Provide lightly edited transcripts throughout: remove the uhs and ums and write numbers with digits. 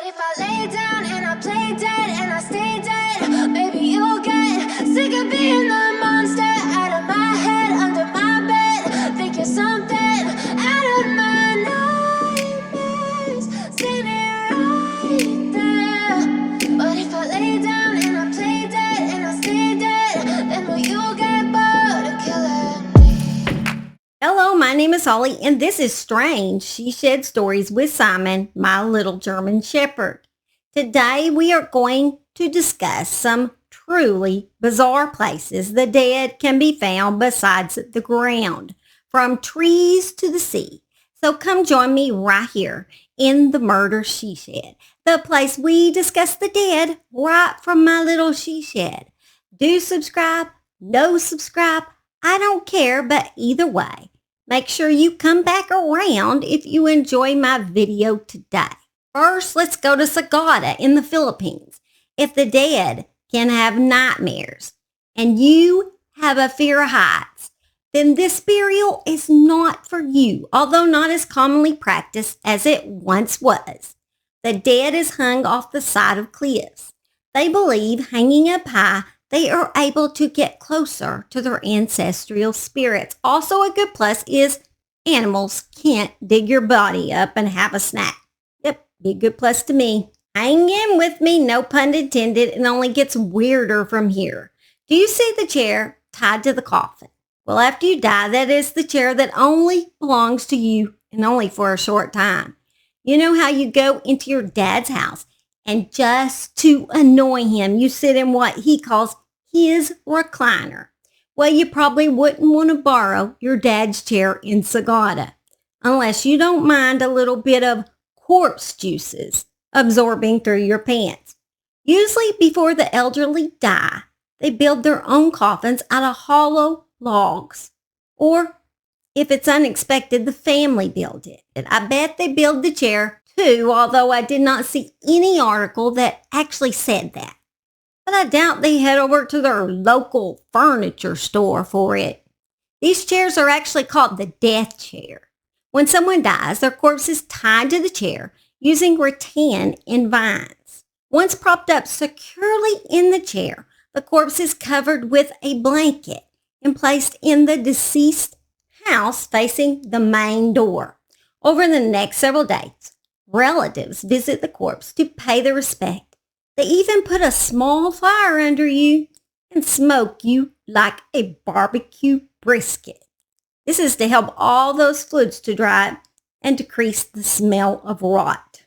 if I lay down and I play dead and I stay dead, maybe you'll get sick of being the monster out of my head, under my bed. Think you're something out of my nightmares, standing right there. But if I lay down and I play dead and I stay dead, then will you get bored of killing me? Hello, my name is Holly, and this is Strange She Shed Stories with Simon, my little German Shepherd. Today we are going to discuss some truly bizarre places the dead can be found besides the ground, from trees to the sea. So come join me right here in the Murder She Shed, the place we discuss the dead right from my little she shed. Do subscribe, no subscribe, I don't care, but either way, make sure you come back around if you enjoy my video today. First, let's go to Sagada in the Philippines. If the dead can have nightmares and you have a fear of heights, then this burial is not for you, although not as commonly practiced as it once was. The dead is hung off the side of cliffs. They believe hanging up high, they are able to get closer to their ancestral spirits. Also, a good plus is animals can't dig your body up and have a snack. Yep, be a good plus to me. Hang in with me, no pun intended, and only gets weirder from here. Do you see the chair tied to the coffin? Well, after you die, that is the chair that only belongs to you and only for a short time. You know how you go into your dad's house and just to annoy him, you sit in what he calls his recliner. Well, you probably wouldn't want to borrow your dad's chair in Sagada, unless you don't mind a little bit of corpse juices absorbing through your pants. Usually before the elderly die, they build their own coffins out of hollow logs. Or if it's unexpected, the family build it. And I bet they build the chair too, although I did not see any article that actually said that. But I doubt they head over to their local furniture store for it. These chairs are actually called the death chair. When someone dies, their corpse is tied to the chair using rattan and vines. Once propped up securely in the chair, the corpse is covered with a blanket and placed in the deceased house facing the main door. Over the next several days, relatives visit the corpse to pay their respect. They even put a small fire under you and smoke you like a barbecue brisket. This is to help all those fluids to dry up and decrease the smell of rot.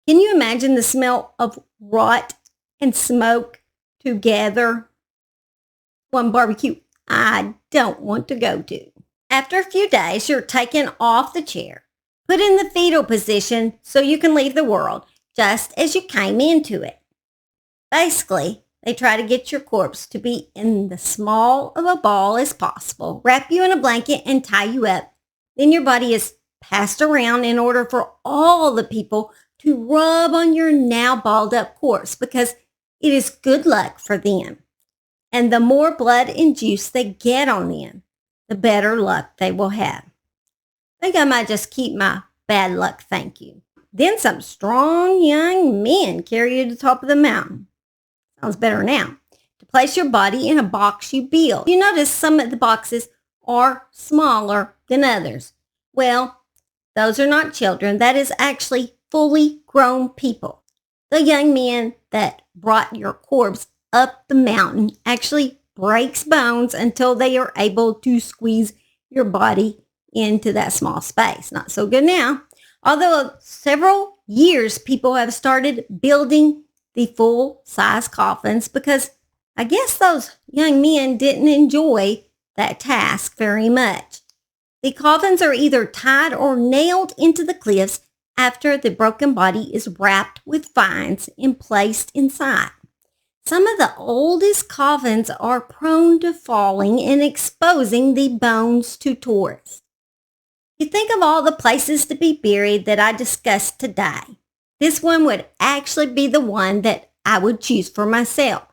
Can you imagine the smell of rot and smoke together? One barbecue I don't want to go to. After a few days, you're taken off the chair, put in the fetal position so you can leave the world just as you came into it. Basically, they try to get your corpse to be in the small of a ball as possible, wrap you in a blanket and tie you up. Then your body is passed around in order for all the people to rub on your now balled up corpse because it is good luck for them. And the more blood and juice they get on them, the better luck they will have. I think I might just keep my bad luck, thank you. Then some strong young men carry you to the top of the mountain. Sounds better now. To place your body in a box you build. You notice some of the boxes are smaller than others. Well, those are not children. That is actually fully grown people. The young men that brought your corpse up the mountain actually breaks bones until they are able to squeeze your body into that small space. Not so good now. Although several years people have started building the full-size coffins because I guess those young men didn't enjoy that task very much. The coffins are either tied or nailed into the cliffs after the broken body is wrapped with vines and placed inside. Some of the oldest coffins are prone to falling and exposing the bones to tourists. You think of all the places to be buried that I discussed today. This one would actually be the one that I would choose for myself.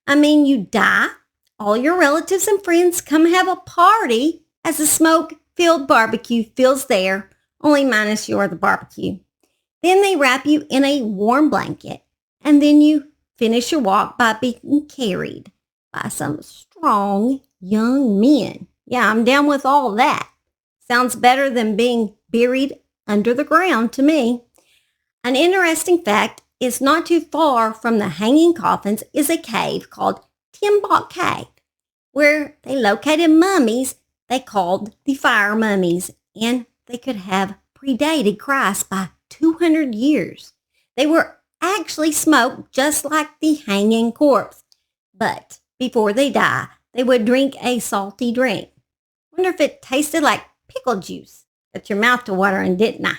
I mean, you die, all your relatives and friends come have a party as the smoke-filled barbecue fills there, only minus the barbecue. Then they wrap you in a warm blanket, and then you finish your walk by being carried by some strong young men. Yeah, I'm down with all that. Sounds better than being buried under the ground to me. An interesting fact is not too far from the hanging coffins is a cave called Timbuk Cave, where they located mummies they called the fire mummies, and they could have predated Christ by 200 years. They were actually smoked just like the hanging corpse, but before they die, they would drink a salty drink. Wonder if it tasted like pickle juice. Got your mouth to watering, didn't I?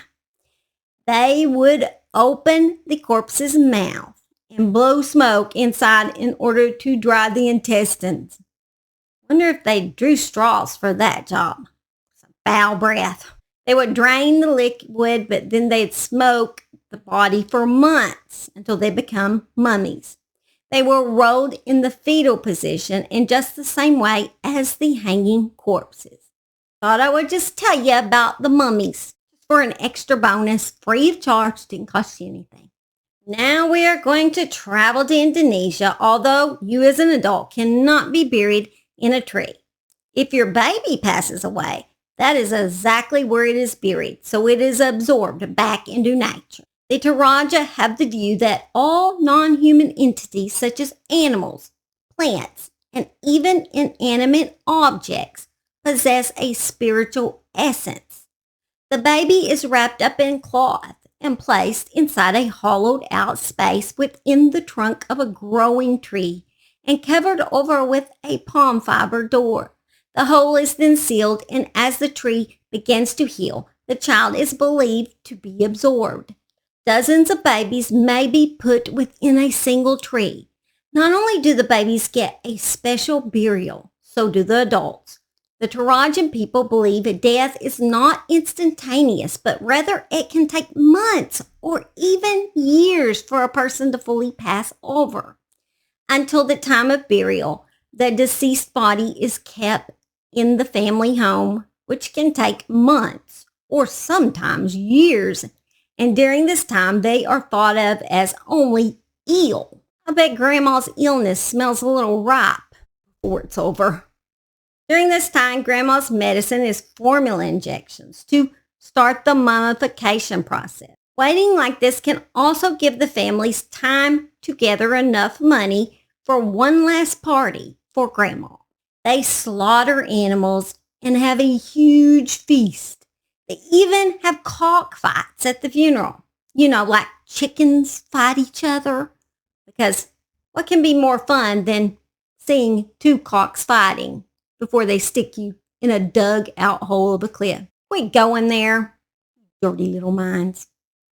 They would open the corpse's mouth and blow smoke inside in order to dry the intestines. Wonder if they drew straws for that job. Some foul breath. They would drain the liquid, but then they'd smoke the body for months until they become mummies. They were rolled in the fetal position in just the same way as the hanging corpses. Thought I would just tell you about the mummies for an extra bonus, free of charge, didn't cost you anything. Now we are going to travel to Indonesia, although you as an adult cannot be buried in a tree. If your baby passes away, that is exactly where it is buried, so it is absorbed back into nature. The Toraja have the view that all non-human entities such as animals, plants, and even inanimate objects possess a spiritual essence. The baby is wrapped up in cloth and placed inside a hollowed-out space within the trunk of a growing tree and covered over with a palm fiber door. The hole is then sealed, and as the tree begins to heal, the child is believed to be absorbed. Dozens of babies may be put within a single tree. Not only do the babies get a special burial, so do the adults. The Torajan people believe that death is not instantaneous, but rather it can take months or even years for a person to fully pass over. Until the time of burial, the deceased body is kept in the family home, which can take months or sometimes years. And during this time, they are thought of as only ill. I bet Grandma's illness smells a little ripe before it's over. During this time, Grandma's medicine is formula injections to start the mummification process. Waiting like this can also give the families time to gather enough money for one last party for Grandma. They slaughter animals and have a huge feast. They even have cockfights at the funeral. You know, like chickens fight each other. Because what can be more fun than seeing two cocks fighting before they stick you in a dug-out hole of a cliff? Quit going there, dirty little minds.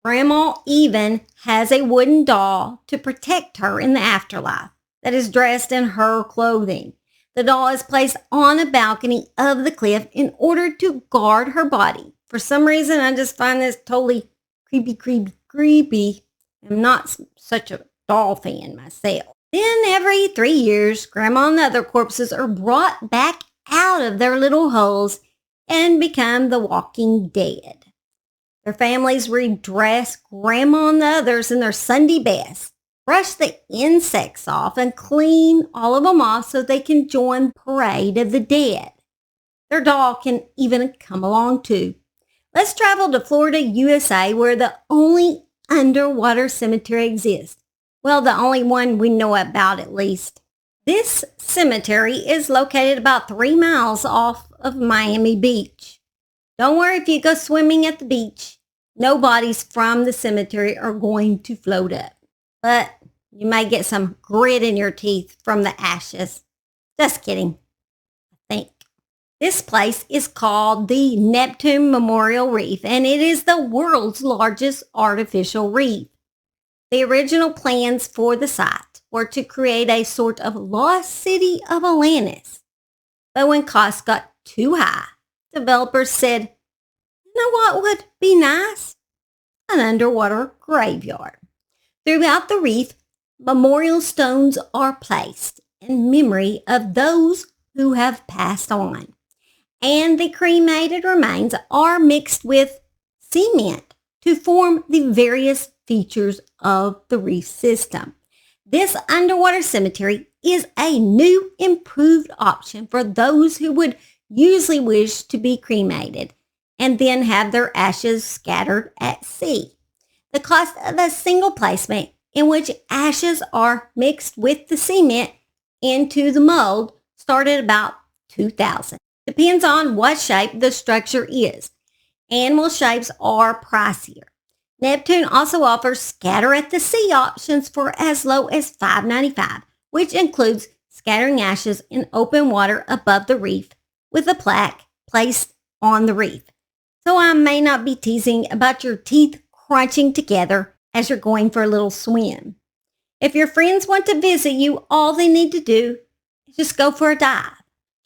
Grandma even has a wooden doll to protect her in the afterlife that is dressed in her clothing. The doll is placed on a balcony of the cliff in order to guard her body. For some reason, I just find this totally creepy. I'm not such a doll fan myself. Then every 3 years, Grandma and the other corpses are brought back out of their little holes and become the walking dead. Their families redress Grandma and the others in their Sunday best, brush the insects off, and clean all of them off so they can join the parade of the dead. Their doll can even come along too. Let's travel to Florida, USA, where the only underwater cemetery exists. Well, the only one we know about, at least. This cemetery is located about 3 miles off of Miami Beach. Don't worry if you go swimming at the beach. No bodies from the cemetery are going to float up. But you may get some grit in your teeth from the ashes. Just kidding, I think. This place is called the Neptune Memorial Reef, and it is the world's largest artificial reef. The original plans for the site were to create a sort of lost city of Atlantis. But when costs got too high, developers said, you know what would be nice? An underwater graveyard. Throughout the reef, memorial stones are placed in memory of those who have passed on. And the cremated remains are mixed with cement to form the various features of the reef system. This underwater cemetery is a new, improved option for those who would usually wish to be cremated and then have their ashes scattered at sea. The cost of a single placement in which ashes are mixed with the cement into the mold started at about $2,000. Depends on what shape the structure is. Animal shapes are pricier. Neptune also offers scatter at the sea options for as low as $5.95, which includes scattering ashes in open water above the reef with a plaque placed on the reef. So I may not be teasing about your teeth crunching together as you're going for a little swim. If your friends want to visit you, all they need to do is just go for a dive.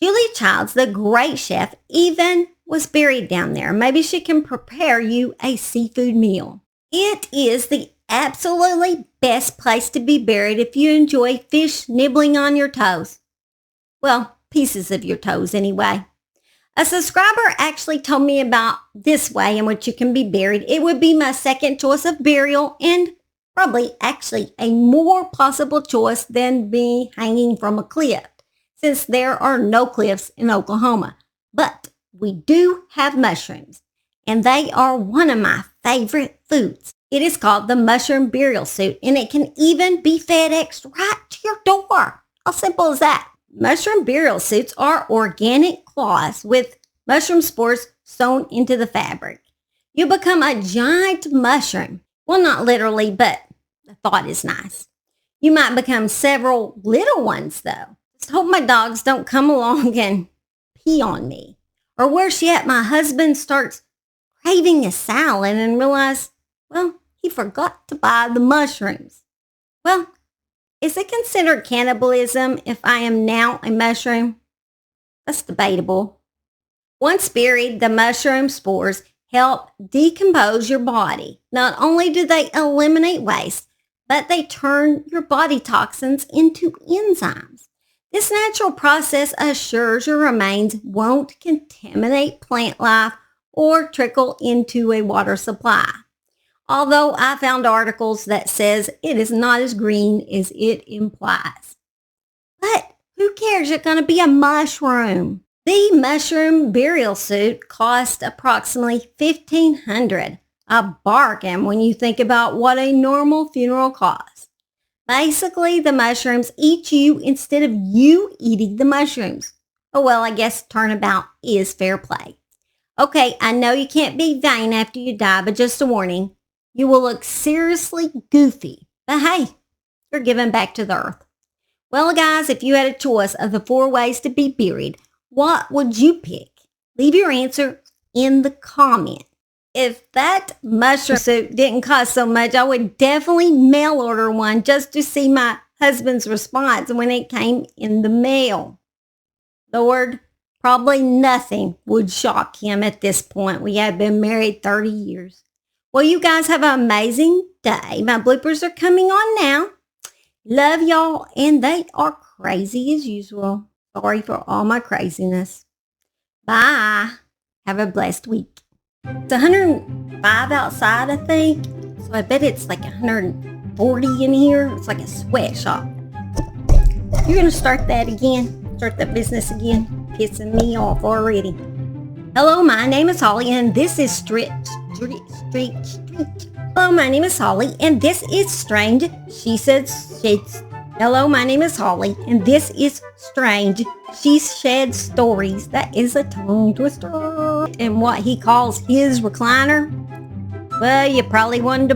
Julia Childs, the great chef, even was buried down there. Maybe she can prepare you a seafood meal. It is the absolutely best place to be buried if you enjoy fish nibbling on your toes. Well, pieces of your toes anyway. A subscriber actually told me about this way in which you can be buried. It would be my second choice of burial and probably actually a more possible choice than me hanging from a cliff, since there are no cliffs in Oklahoma. But we do have mushrooms, and they are one of my favorite foods. It is called the mushroom burial suit, and it can even be FedExed right to your door. How simple is that? Mushroom burial suits are organic cloths with mushroom spores sewn into the fabric. You become a giant mushroom. Well, not literally, but the thought is nice. You might become several little ones, though. Just hope my dogs don't come along and pee on me. Or worse yet, my husband starts craving a salad and realize, well, he forgot to buy the mushrooms. Well, is it considered cannibalism if I am now a mushroom? That's debatable. Once buried, the mushroom spores help decompose your body. Not only do they eliminate waste, but they turn your body toxins into enzymes. This natural process assures your remains won't contaminate plant life or trickle into a water supply. Although I found articles that says it is not as green as it implies. But who cares? You're going to be a mushroom. The mushroom burial suit cost approximately $1,500, a bargain when you think about what a normal funeral costs. Basically, the mushrooms eat you instead of you eating the mushrooms. Oh well, I guess turnabout is fair play. Okay, I know you can't be vain after you die, but just a warning. You will look seriously goofy, but hey, you're giving back to the earth. Well, guys, if you had a choice of the 4 ways to be buried, what would you pick? Leave your answer in the comment. If that mushroom suit didn't cost so much, I would definitely mail order one just to see my husband's response when it came in the mail. Lord, probably nothing would shock him at this point. We have been married 30 years. Well, you guys have an amazing day. My bloopers are coming on now. Love y'all, and they are crazy as usual. Sorry for all my craziness. Bye. Have a blessed week. It's 105 outside, I think. So I bet it's like 140 in here. It's like a sweatshop. You're going to start that again? Start that business again? Pissing me off already. Hello, my name is Holly, and this is Street. Hello, my name is Holly, and this is Strange. She said shades. Hello, my name is Holly, and this is Strange. She shed stories. That is a tongue twister. And what he calls his recliner? Well, you probably wanted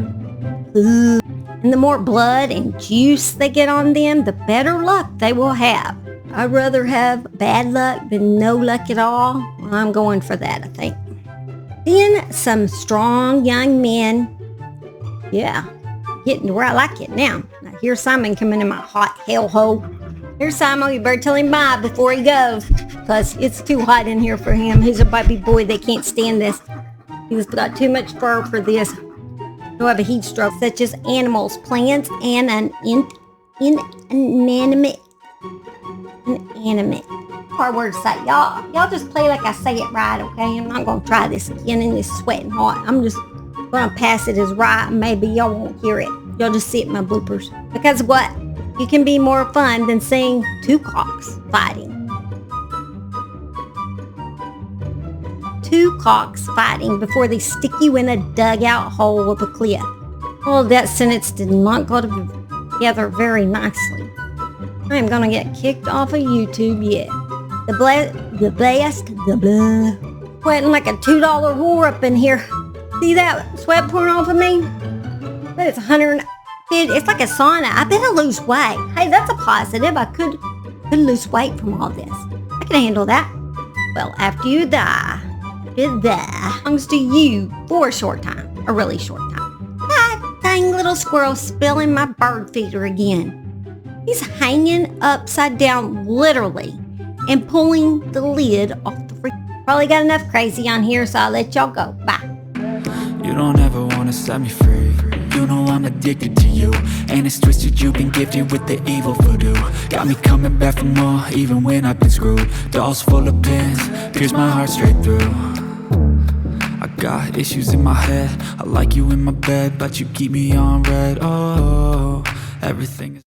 to. And the more blood and juice they get on them, the better luck they will have. I'd rather have bad luck than no luck at all. Well, I'm going for that, I think. Then some strong young men. Yeah, getting to where I like it now. Now here's Simon coming in my hot hellhole. Here's Simon, you better tell him bye before he goes, because it's too hot in here for him. He's a baby boy, they can't stand this. He's got too much fur for this. He'll have a heat stroke, such as animals, plants, and an inanimate. Hard word to say. Y'all just play like I say it right, okay? I'm not going to try this again in this sweating hot. I'm just I'm gonna pass it as right, and maybe y'all won't hear it. You'll just see it in my bloopers. Because what? You can be more fun than seeing two cocks fighting. Two cocks fighting before they stick you in a dugout hole of a cliff. Oh, that sentence did not go together very nicely. I'm gonna get kicked off of YouTube yet. Sweating like a $2 whore up in here. See that sweat pouring off of me? But it's 150. It's like a sauna. I better lose weight. Hey, that's a positive. I could lose weight from all this. I can handle that. Well, after you die, it belongs to you for a short time. A really short time. Ah, dang little squirrel spilling my bird feeder again. He's hanging upside down, literally, and pulling the lid off the fridge. Probably got enough crazy on here, so I'll let y'all go. Bye. You don't ever wanna set me free. You know I'm addicted to you, and it's twisted. You've been gifted with the evil voodoo. Got me coming back for more, even when I've been screwed. Dolls full of pins, pierce my heart straight through. I got issues in my head. I like you in my bed, but you keep me on red. Oh, everything is